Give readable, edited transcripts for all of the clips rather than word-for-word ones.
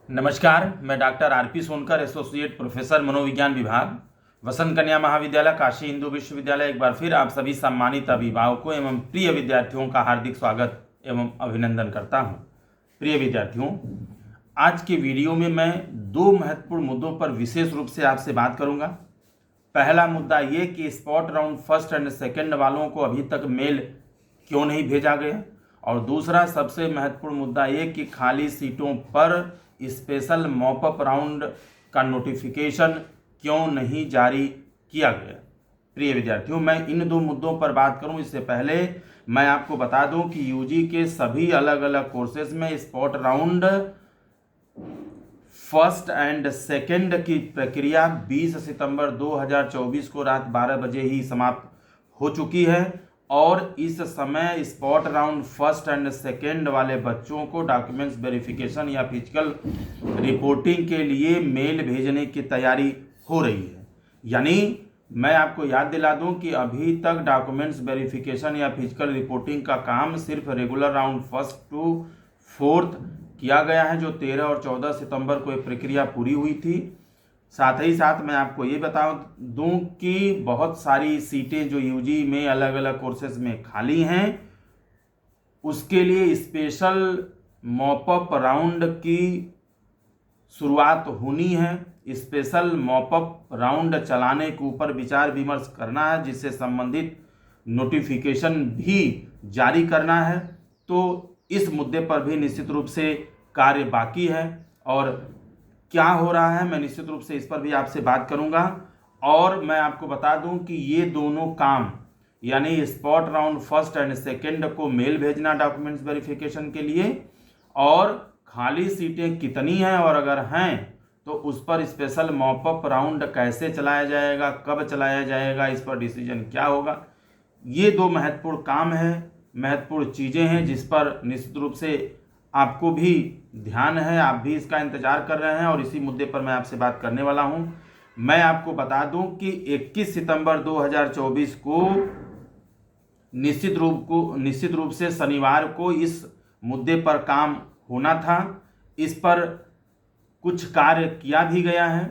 नमस्कार, मैं doctor RP Sonkar, associate professor मनोविज्ञान विभाग, वसंत कन्या महाविद्यालय, काशी हिंदू विश्वविद्यालय। एक बार फिर आप सभी सम्मानित अभिभावकों एवं प्रिय विद्यार्थियों का हार्दिक स्वागत एवं अभिनंदन करता हूं। प्रिय विद्यार्थियों, आज के वीडियो में मैं दो महत्वपूर्ण मुद्दों पर विशेष रूप से आपसे बात करूंगा। पहला मुद्दा ये कि spot round first and second वालों को अभी तक मेल क्यों नहीं भेजा गया, और दूसरा सबसे महत्वपूर्ण मुद्दा ये कि खाली सीटों पर स्पेशल मॉपअप राउंड का नोटिफिकेशन क्यों नहीं जारी किया गया। प्रिय विद्यार्थियों, मैं इन दो मुद्दों पर बात करूं इससे पहले मैं आपको बता दूं कि यूजी के सभी अलग अलग कोर्सेज में spot round first and second की प्रक्रिया 20 सितंबर 2024 को रात 12 बजे ही समाप्त हो चुकी है, और इस समय spot round first and second वाले बच्चों को डॉक्यूमेंट्स वेरिफिकेशन या फिजिकल रिपोर्टिंग के लिए मेल भेजने की तैयारी हो रही है। यानी मैं आपको याद दिला दूं कि अभी तक डॉक्यूमेंट्स वेरिफिकेशन या फिजिकल रिपोर्टिंग का काम सिर्फ regular round first to fourth किया गया है, जो 13 और 14 सितंबर को ये प्रक्रिया पूरी हुई थी। साथ ही साथ मैं आपको ये बता दूं कि बहुत सारी सीटें जो यूजी में अलग अलग कोर्सेज में खाली हैं, उसके लिए स्पेशल मॉपअप राउंड की शुरुआत होनी है। स्पेशल मॉपअप राउंड चलाने के ऊपर विचार विमर्श करना है, जिससे संबंधित नोटिफिकेशन भी जारी करना है। तो इस मुद्दे पर भी निश्चित रूप से कार्य बाकी है, और क्या हो रहा है मैं निश्चित रूप से इस पर भी आपसे बात करूंगा। और मैं आपको बता दूं कि ये दोनों काम यानी spot round first and second को मेल भेजना डॉक्यूमेंट्स वेरिफिकेशन के लिए, और खाली सीटें कितनी हैं और अगर हैं तो उस पर स्पेशल मॉपअप राउंड कैसे चलाया जाएगा, कब चलाया जाएगा, इस पर डिसीजन क्या होगा। ये दो महत्वपूर्ण काम है, महत्वपूर्ण चीज़ें हैं जिस पर निश्चित रूप से आपको भी ध्यान है, आप भी इसका इंतजार कर रहे हैं, और इसी मुद्दे पर मैं आपसे बात करने वाला हूं। मैं आपको बता दूं कि 21 सितंबर 2024 को निश्चित रूप से शनिवार को इस मुद्दे पर काम होना था। इस पर कुछ कार्य किया भी गया है।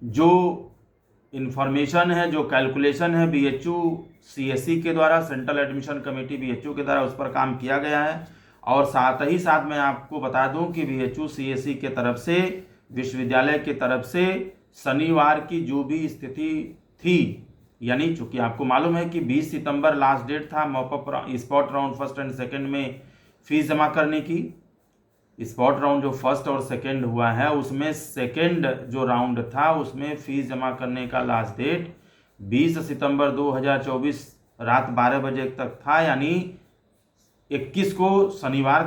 जो इन्फॉर्मेशन है, जो कैलकुलेशन है बीएचयू सीएससी के द्वारा, सेंट्रल एडमिशन कमेटी बीएचयू के द्वारा, उस पर काम किया गया है। और साथ ही साथ मैं आपको बता दूं कि बीएचयू सीएससी के तरफ से, विश्वविद्यालय के तरफ से शनिवार की जो भी स्थिति थी, यानी चूंकि आपको मालूम है कि 20 सितंबर लास्ट डेट था mop up spot round first and second में फीस जमा करने की। स्पॉट राउंड जो फर्स्ट और सेकेंड हुआ है, उसमें सेकेंड जो राउंड था उसमें फीस जमा करने का लास्ट डेट 20 सितंबर 2024 रात 12 बजे तक था, यानी 21 को शनिवार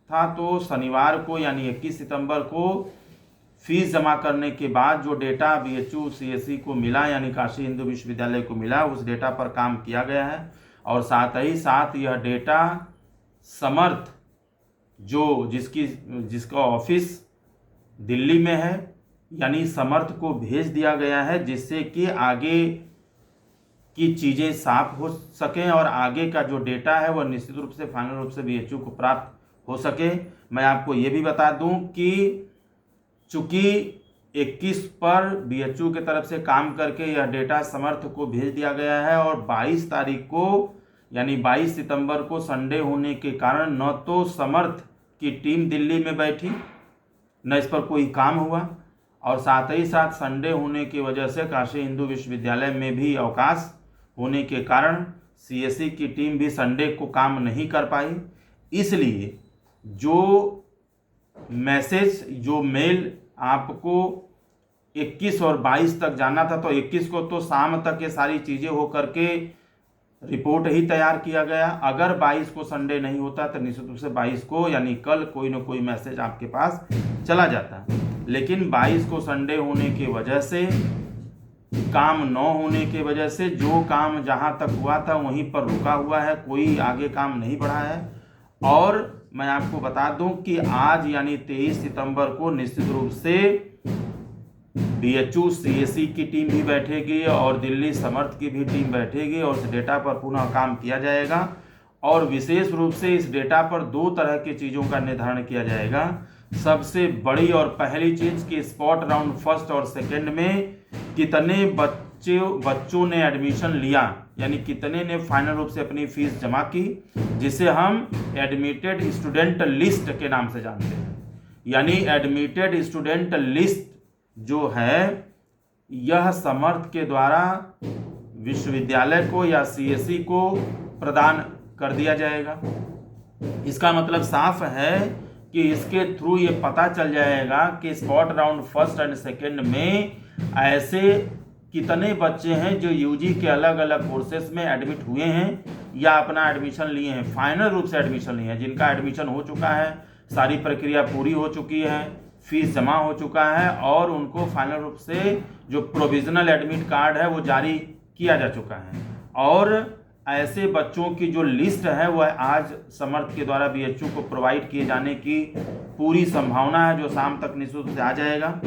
था। तो शनिवार को यानी 21 सितंबर को फीस जमा करने के बाद जो डेटा बीएचयू सीएससी को मिला, यानी काशी हिंदू विश्वविद्यालय को मिला, उस डेटा पर काम किया गया है। और साथ ही साथ यह डेटा समर्थ जिसका ऑफिस दिल्ली में है, यानी समर्थ को भेज दिया गया है, जिससे कि आगे की चीज़ें साफ हो सकें और आगे का जो डेटा है वह निश्चित रूप से फाइनल रूप से बीएचयू को प्राप्त हो सके। मैं आपको ये भी बता दूं कि चूंकि 21 पर बीएचयू की तरफ से काम करके यह डेटा समर्थ को भेज दिया गया है, और 22 तारीख को यानी 22 सितंबर को संडे होने के कारण न तो समर्थ की टीम दिल्ली में बैठी, न इस पर कोई काम हुआ, और साथ ही साथ संडे होने की वजह से काशी हिंदू विश्वविद्यालय में भी अवकाश होने के कारण सीएससी की टीम भी संडे को काम नहीं कर पाई। इसलिए जो मैसेज, जो मेल आपको 21 और 22 तक जाना था, तो 21 को तो शाम तक ये सारी चीज़ें हो करके रिपोर्ट ही तैयार किया गया। अगर 22 को संडे नहीं होता तो निश्चित रूप से 22 को यानी कल कोई ना कोई मैसेज आपके पास चला जाता। लेकिन 22 को संडे होने की वजह से, काम न होने की वजह से, जो काम जहां तक हुआ था वहीं पर रुका हुआ है, कोई आगे काम नहीं बढ़ा है। और मैं आपको बता दूं कि आज यानी 23 सितंबर को निश्चित रूप से बीएचयू सीएससी की टीम भी बैठेगी और दिल्ली समर्थ की भी टीम बैठेगी, और इस डेटा पर पुनः काम किया जाएगा। और विशेष रूप से इस डेटा पर दो तरह की चीज़ों का निर्धारण किया जाएगा। सबसे बड़ी और पहली चीज कि स्पॉट राउंड फर्स्ट और सेकंड में कितने बच्चों ने एडमिशन लिया, यानी कितने ने फाइनल रूप से अपनी फीस जमा की, जिसे हम एडमिटेड स्टूडेंट लिस्ट के नाम से जानते हैं। यानी एडमिटेड स्टूडेंट लिस्ट जो है यह समर्थ के द्वारा विश्वविद्यालय को या सीएसई को प्रदान कर दिया जाएगा। इसका मतलब साफ है कि इसके थ्रू ये पता चल जाएगा कि spot round first and second में ऐसे कितने बच्चे हैं जो यूजी के अलग अलग कोर्सेज में एडमिट हुए हैं या अपना एडमिशन लिए हैं, फाइनल रूप से एडमिशन लिए हैं, जिनका एडमिशन हो चुका है, सारी प्रक्रिया पूरी हो चुकी है, फीस जमा हो चुका है और उनको फाइनल रूप से जो प्रोविजनल एडमिट कार्ड है वो जारी किया जा चुका है। और ऐसे बच्चों की जो लिस्ट है वह आज समर्थ के द्वारा बीएचयू को प्रोवाइड किए जाने की पूरी संभावना है, जो शाम तक निःशुल्क से आ जाएगा।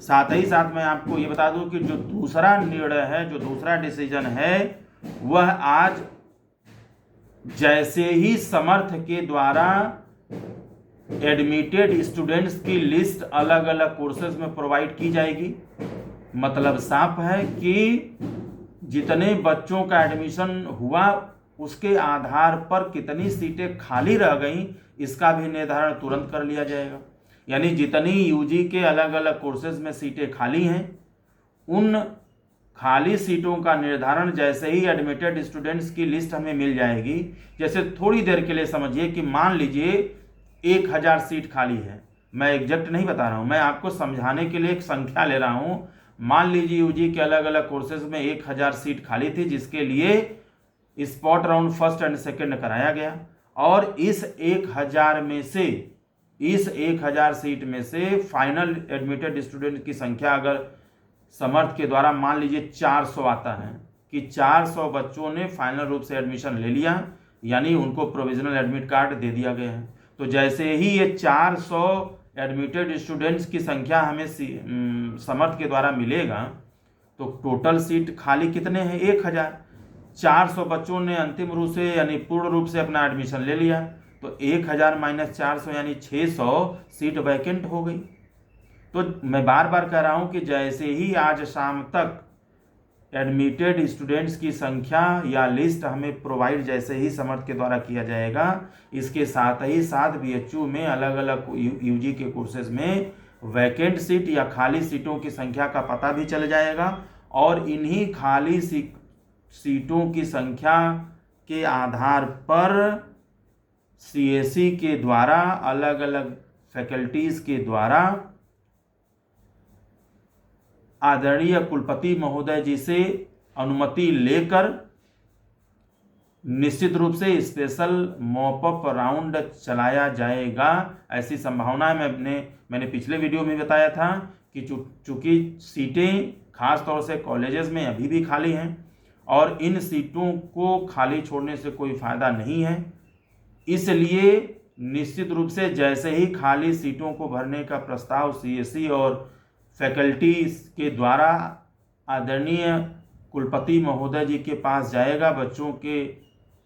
साथ ही साथ मैं आपको ये बता दूं कि जो दूसरा निर्णय है, जो दूसरा डिसीजन है, वह आज जैसे ही समर्थ के द्वारा एडमिटेड स्टूडेंट्स की लिस्ट अलग अलग कोर्सेज में प्रोवाइड की जाएगी, मतलब साफ है कि जितने बच्चों का एडमिशन हुआ उसके आधार पर कितनी सीटें खाली रह गईं इसका भी निर्धारण तुरंत कर लिया जाएगा। यानी जितनी यूजी के अलग अलग कोर्सेज में सीटें खाली हैं, उन खाली सीटों का निर्धारण जैसे ही एडमिटेड स्टूडेंट्स की लिस्ट हमें मिल जाएगी। जैसे थोड़ी देर के लिए समझिए कि मान लीजिए 1000 सीट खाली है, मैं एग्जैक्ट नहीं बता रहा हूँ, मैं आपको समझाने के लिए एक संख्या ले रहा हूँ। मान लीजिए यूजी के अलग अलग कोर्सेज में 1000 सीट खाली थी, जिसके लिए spot round first and second कराया गया, और इस 1000 सीट में से फाइनल एडमिटेड स्टूडेंट की संख्या अगर समर्थ के द्वारा मान लीजिए 400 आता है कि 400 बच्चों ने फाइनल रूप से एडमिशन ले लिया, यानी उनको प्रोविजनल एडमिट कार्ड दे दिया गया है। तो जैसे ही ये 400 एडमिटेड स्टूडेंट्स की संख्या हमें समर्थ के द्वारा मिलेगा, तो टोटल सीट खाली कितने हैं? 1000। 400 बच्चों ने अंतिम रूप से यानी पूर्ण रूप से अपना एडमिशन ले लिया, तो 1000 माइनस 400 यानी 600 सीट वैकेंट हो गई। तो मैं बार बार कह रहा हूं कि जैसे ही आज शाम तक एडमिटेड स्टूडेंट्स की संख्या या लिस्ट हमें प्रोवाइड जैसे ही समर्थ के द्वारा किया जाएगा, इसके साथ ही साथ बीएचयू में अलग अलग यूजी के कोर्सेज में वैकेंट सीट या खाली सीटों की संख्या का पता भी चल जाएगा, और इन्हीं खाली सीटों की संख्या के आधार पर सीएसई के द्वारा अलग अलग फैकल्टीज के द्वारा आदरणीय कुलपति महोदय जी से अनुमति लेकर निश्चित रूप से स्पेशल मॉपअप राउंड चलाया जाएगा, ऐसी संभावना है। मैंने पिछले वीडियो में बताया था कि चूंकि सीटें खास तौर से कॉलेजेस में अभी भी खाली हैं और इन सीटों को खाली छोड़ने से कोई फायदा नहीं है, इसलिए निश्चित रूप से जैसे ही खाली सीटों को भरने का प्रस्ताव सीएसई और फैकल्टीज के द्वारा आदरणीय कुलपति महोदय जी के पास जाएगा, बच्चों के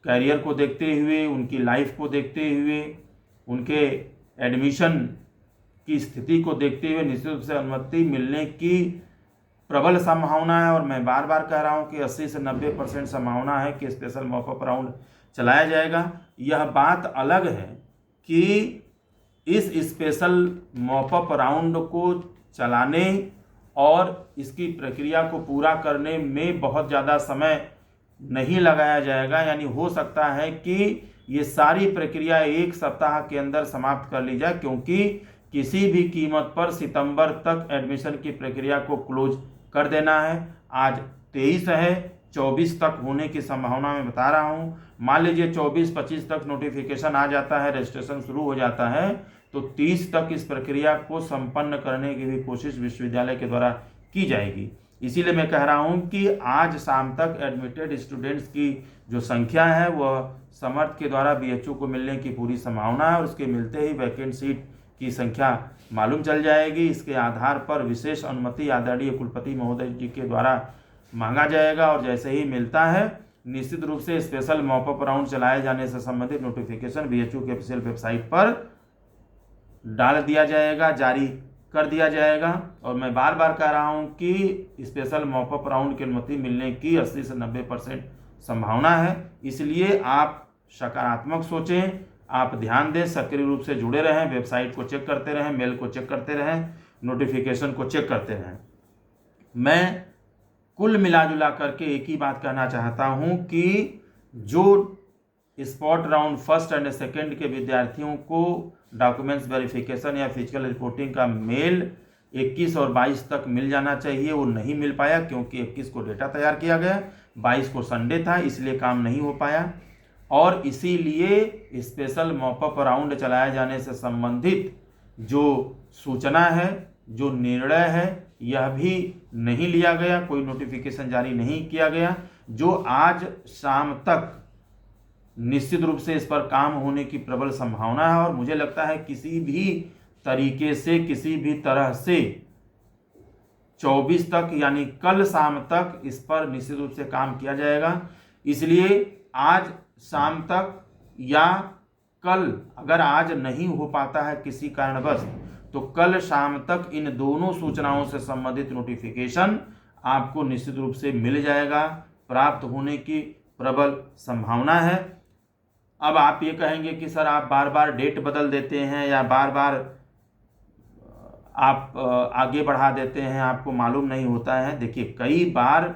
कैरियर को देखते हुए, उनकी लाइफ को देखते हुए, उनके एडमिशन की स्थिति को देखते हुए निश्चित रूप से अनुमति मिलने की प्रबल संभावना है। और मैं बार बार कह रहा हूँ कि 80 से 90% संभावना है कि स्पेशल मॉपअप राउंड चलाया जाएगा। यह बात अलग है कि इस स्पेशल मॉपअप राउंड को चलाने और इसकी प्रक्रिया को पूरा करने में बहुत ज़्यादा समय नहीं लगाया जाएगा, यानी हो सकता है कि ये सारी प्रक्रिया 1 सप्ताह के अंदर समाप्त कर ली जाए, क्योंकि किसी भी कीमत पर सितंबर तक एडमिशन की प्रक्रिया को क्लोज कर देना है। आज 23 है, 24 तक होने की संभावना मैं बता रहा हूँ। मान लीजिए 24-25 तक नोटिफिकेशन आ जाता है, रजिस्ट्रेशन शुरू हो जाता है, तो 30 तक इस प्रक्रिया को संपन्न करने की भी कोशिश विश्वविद्यालय के द्वारा की जाएगी। इसीलिए मैं कह रहा हूं कि आज शाम तक एडमिटेड स्टूडेंट्स की जो संख्या है वह समर्थ के द्वारा बीएचयू को मिलने की पूरी संभावना है, और उसके मिलते ही वैकेंट सीट की संख्या मालूम चल जाएगी। इसके आधार पर विशेष अनुमति आदरणीय कुलपति महोदय जी के द्वारा मांगा जाएगा, और जैसे ही मिलता है निश्चित रूप से स्पेशल मॉपअप राउंड चलाए जाने से संबंधित नोटिफिकेशन बीएचयू के ऑफिशियल वेबसाइट पर डाल दिया जाएगा, जारी कर दिया जाएगा। और मैं बार बार कह रहा हूं कि स्पेशल मॉपअप राउंड की अनुमति मिलने की 80 से 90% संभावना है। इसलिए आप सकारात्मक सोचें, आप ध्यान दें, सक्रिय रूप से जुड़े रहें, वेबसाइट को चेक करते रहें, मेल को चेक करते रहें, नोटिफिकेशन को चेक करते रहें। मैं कुल मिलाजुला करके एक ही बात कहना चाहता हूं कि जो spot round first and second के विद्यार्थियों को डॉक्यूमेंट्स वेरिफिकेशन या फिजिकल रिपोर्टिंग का मेल 21 और 22 तक मिल जाना चाहिए, वो नहीं मिल पाया क्योंकि 21 को डेटा तैयार किया गया, 22 को संडे था, इसलिए काम नहीं हो पाया। और इसीलिए स्पेशल मॉपअप राउंड चलाए जाने से संबंधित जो सूचना है, जो निर्णय है, यह भी नहीं लिया गया, कोई नोटिफिकेशन जारी नहीं किया गया। जो आज शाम तक निश्चित रूप से इस पर काम होने की प्रबल संभावना है और मुझे लगता है किसी भी तरीके से, किसी भी तरह से 24 तक यानी कल शाम तक इस पर निश्चित रूप से काम किया जाएगा। इसलिए आज शाम तक या कल, अगर आज नहीं हो पाता है किसी कारणवश, तो कल शाम तक इन दोनों सूचनाओं से संबंधित नोटिफिकेशन आपको निश्चित रूप से मिल जाएगा, प्राप्त होने की प्रबल संभावना है। अब आप ये कहेंगे कि सर आप बार बार डेट बदल देते हैं या बार बार आप आगे बढ़ा देते हैं, आपको मालूम नहीं होता है। देखिए, कई बार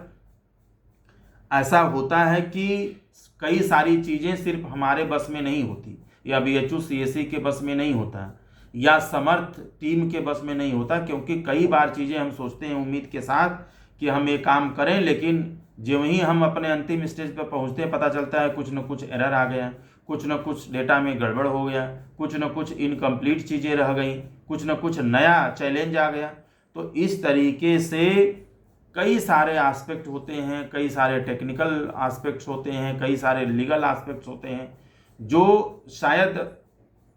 ऐसा होता है कि कई सारी चीज़ें सिर्फ हमारे बस में नहीं होती, या BHU CSE के बस में नहीं होता, या समर्थ टीम के बस में नहीं होता, क्योंकि कई बार चीज़ें हम सोचते हैं उम्मीद के साथ कि हम ये काम करें, लेकिन जो ही हम अपने अंतिम स्टेज पर पहुंचते हैं पता चलता है कुछ न कुछ एरर आ गया, कुछ न कुछ डेटा में गड़बड़ हो गया, कुछ न कुछ इनकम्प्लीट चीज़ें रह गई, कुछ न कुछ नया चैलेंज आ गया। तो इस तरीके से कई सारे एस्पेक्ट होते हैं, कई सारे टेक्निकल एस्पेक्ट्स होते हैं, कई सारे लीगल एस्पेक्ट्स होते हैं, जो शायद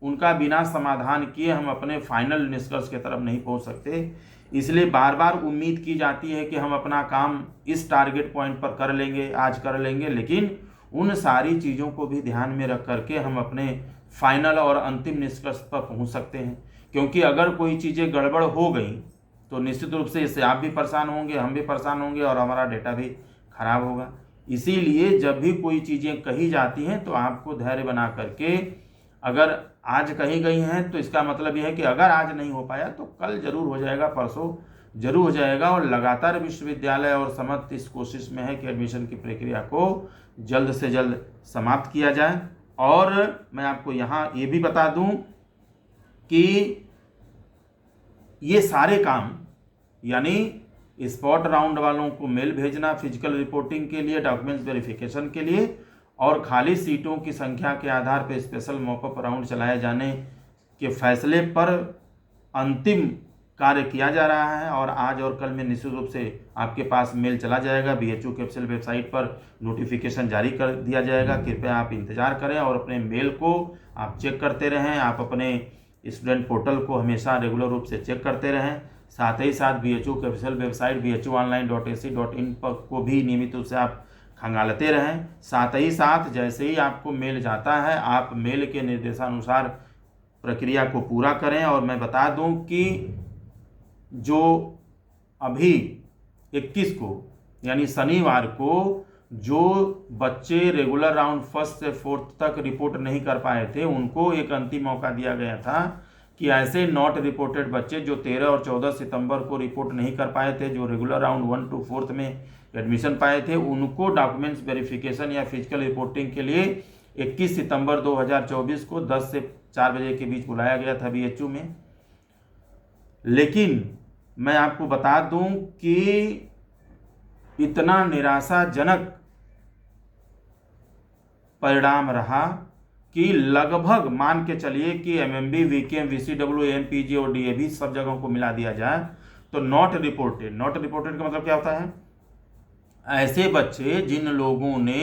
उनका बिना समाधान किए हम अपने फाइनल निष्कर्ष की तरफ नहीं पहुंच सकते। इसलिए बार बार उम्मीद की जाती है कि हम अपना काम इस टारगेट पॉइंट पर कर लेंगे, आज कर लेंगे, लेकिन उन सारी चीज़ों को भी ध्यान में रख करके हम अपने फाइनल और अंतिम निष्कर्ष पर पहुंच सकते हैं। क्योंकि अगर कोई चीज़ें गड़बड़ हो गई तो निश्चित रूप से इससे आप भी परेशान होंगे, हम भी परेशान होंगे और हमारा डेटा भी खराब होगा। इसीलिए जब भी कोई चीज़ें कही जाती हैं तो आपको धैर्य बना करके, अगर आज कही गई हैं तो इसका मतलब यह है कि अगर आज नहीं हो पाया तो कल जरूर हो जाएगा, परसों जरूर हो जाएगा। और लगातार विश्वविद्यालय और समस्त इस कोशिश में है कि एडमिशन की प्रक्रिया को जल्द से जल्द समाप्त किया जाए। और मैं आपको यहाँ ये भी बता दूं कि ये सारे काम, यानी स्पॉट राउंड वालों को मेल भेजना फिजिकल रिपोर्टिंग के लिए, डॉक्यूमेंट्स वेरिफिकेशन के लिए, और खाली सीटों की संख्या के आधार पर स्पेशल मॉपअप राउंड चलाए जाने के फैसले पर अंतिम कार्य किया जा रहा है। और आज और कल में निश्चित रूप से आपके पास मेल चला जाएगा, BHU की ऑफिशियल वेबसाइट पर नोटिफिकेशन जारी कर दिया जाएगा। कृपया आप इंतज़ार करें और अपने मेल को आप चेक करते रहें, आप अपने स्टूडेंट पोर्टल को हमेशा रेगुलर रूप से चेक करते रहें। साथ ही साथ BHU की ऑफिशियल वेबसाइट bhuonline.ac.in पर को भी नियमित रूप से आप खंगालते रहें। साथ ही साथ जैसे ही आपको मेल जाता है आप मेल के निर्देशानुसार प्रक्रिया को पूरा करें। और मैं बता दूं कि जो अभी 21 को यानी शनिवार को जो बच्चे रेगुलर राउंड फर्स्ट से फोर्थ तक रिपोर्ट नहीं कर पाए थे, उनको एक अंतिम मौका दिया गया था कि ऐसे नॉट रिपोर्टेड बच्चे जो 13 और 14 सितंबर को रिपोर्ट नहीं कर पाए थे, जो रेगुलर राउंड 1 to 4 में एडमिशन पाए थे, उनको डॉक्यूमेंट्स वेरिफिकेशन या फिजिकल रिपोर्टिंग के लिए 21 सितंबर 2024 को 10 से 4 बजे के बीच बुलाया गया था BHU में। लेकिन मैं आपको बता दूं कि इतना निराशाजनक परिणाम रहा कि लगभग मान के चलिए कि MMB, VKM, VCW, AMPG और DAV सब जगहों को मिला दिया जाए तो नॉट रिपोर्टेड का मतलब क्या होता है? ऐसे बच्चे जिन लोगों ने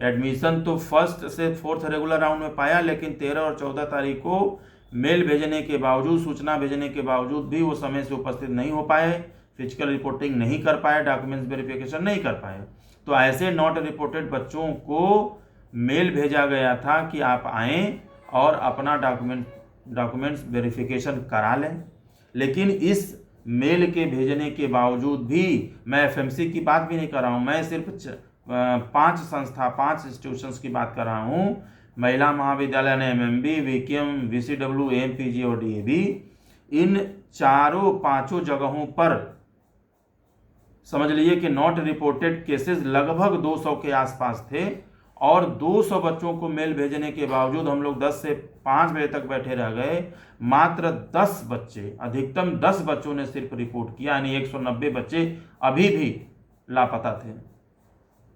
एडमिशन तो फर्स्ट से फोर्थ रेगुलर राउंड में पाया, लेकिन 13 और 14 तारीख को मेल भेजने के बावजूद, सूचना भेजने के बावजूद भी वो समय से उपस्थित नहीं हो पाए, फिजिकल रिपोर्टिंग नहीं कर पाए, डॉक्यूमेंट्स वेरिफिकेशन नहीं कर पाए। तो ऐसे नॉट रिपोर्टेड बच्चों को मेल भेजा गया था कि आप आएँ और अपना डॉक्यूमेंट डॉक्यूमेंट्स वेरिफिकेशन करा लें। लेकिन इस मेल के भेजने के बावजूद भी मैं एफएमसी की बात भी नहीं कर रहा हूँ, मैं सिर्फ 5 इंस्टीट्यूशंस की बात कर रहा हूँ। महिला महाविद्यालय एमएमबी, वीकेएम, वीसीडब्ल्यू, एमपीजी और डीएवी, इन 5 जगहों पर समझ लीजिए कि नॉट रिपोर्टेड केसेस लगभग 200 के आसपास थे और 200 बच्चों को मेल भेजने के बावजूद हम लोग 10 से 5 बजे तक बैठे रह गए। मात्र 10 बच्चे, अधिकतम 10 बच्चों ने सिर्फ रिपोर्ट किया, यानी 190 बच्चे अभी भी लापता थे।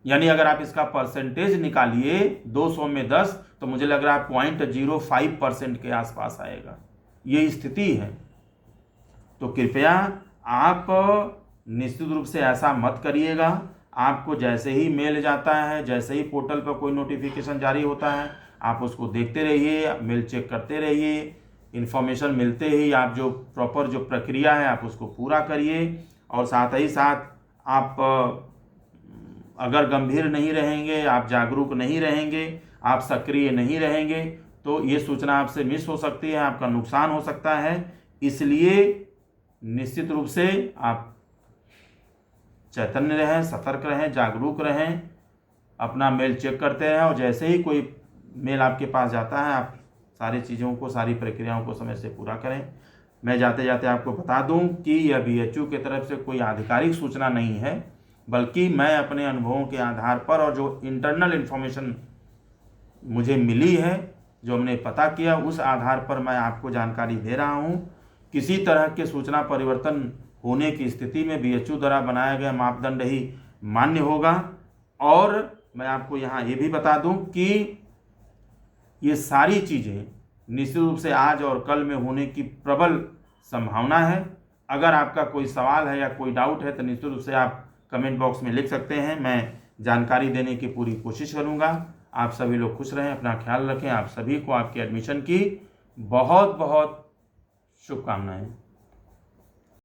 यानी अगर आप इसका परसेंटेज निकालिए 200 में 10, तो मुझे लग रहा है 0.05% के आसपास आएगा। ये स्थिति है। तो कृपया आप निश्चित रूप से ऐसा मत करिएगा। आपको जैसे ही मेल जाता है, जैसे ही पोर्टल पर कोई नोटिफिकेशन जारी होता है, आप उसको देखते रहिए, मेल चेक करते रहिए। इन्फॉर्मेशन मिलते ही आप जो प्रॉपर जो प्रक्रिया है आप उसको पूरा करिए। और साथ ही साथ आप अगर गंभीर नहीं रहेंगे, आप जागरूक नहीं रहेंगे, आप सक्रिय नहीं रहेंगे, तो ये सूचना आपसे मिस हो सकती है, आपका नुकसान हो सकता है। इसलिए निश्चित रूप से आप चैतन्य रहें, सतर्क रहें, जागरूक रहें, अपना मेल चेक करते रहें और जैसे ही कोई मेल आपके पास जाता है आप सारी चीज़ों को, सारी प्रक्रियाओं को समय से पूरा करें। मैं जाते जाते आपको बता दूं कि यह बीएचयू की तरफ से कोई आधिकारिक सूचना नहीं है, बल्कि मैं अपने अनुभवों के आधार पर और जो इंटरनल इन्फॉर्मेशन मुझे मिली है, जो हमने पता किया, उस आधार पर मैं आपको जानकारी दे रहा हूँ। किसी तरह के सूचना परिवर्तन होने की स्थिति में बीएचयू द्वारा बनाया गया मापदंड ही मान्य होगा। और मैं आपको यहाँ ये भी बता दूं कि ये सारी चीज़ें निश्चित रूप से आज और कल में होने की प्रबल संभावना है। अगर आपका कोई सवाल है या कोई डाउट है तो निश्चित रूप से आप कमेंट बॉक्स में लिख सकते हैं, मैं जानकारी देने की पूरी कोशिश करूँगा। आप सभी लोग खुश रहें, अपना ख्याल रखें। आप सभी को आपके एडमिशन की बहुत बहुत शुभकामनाएं।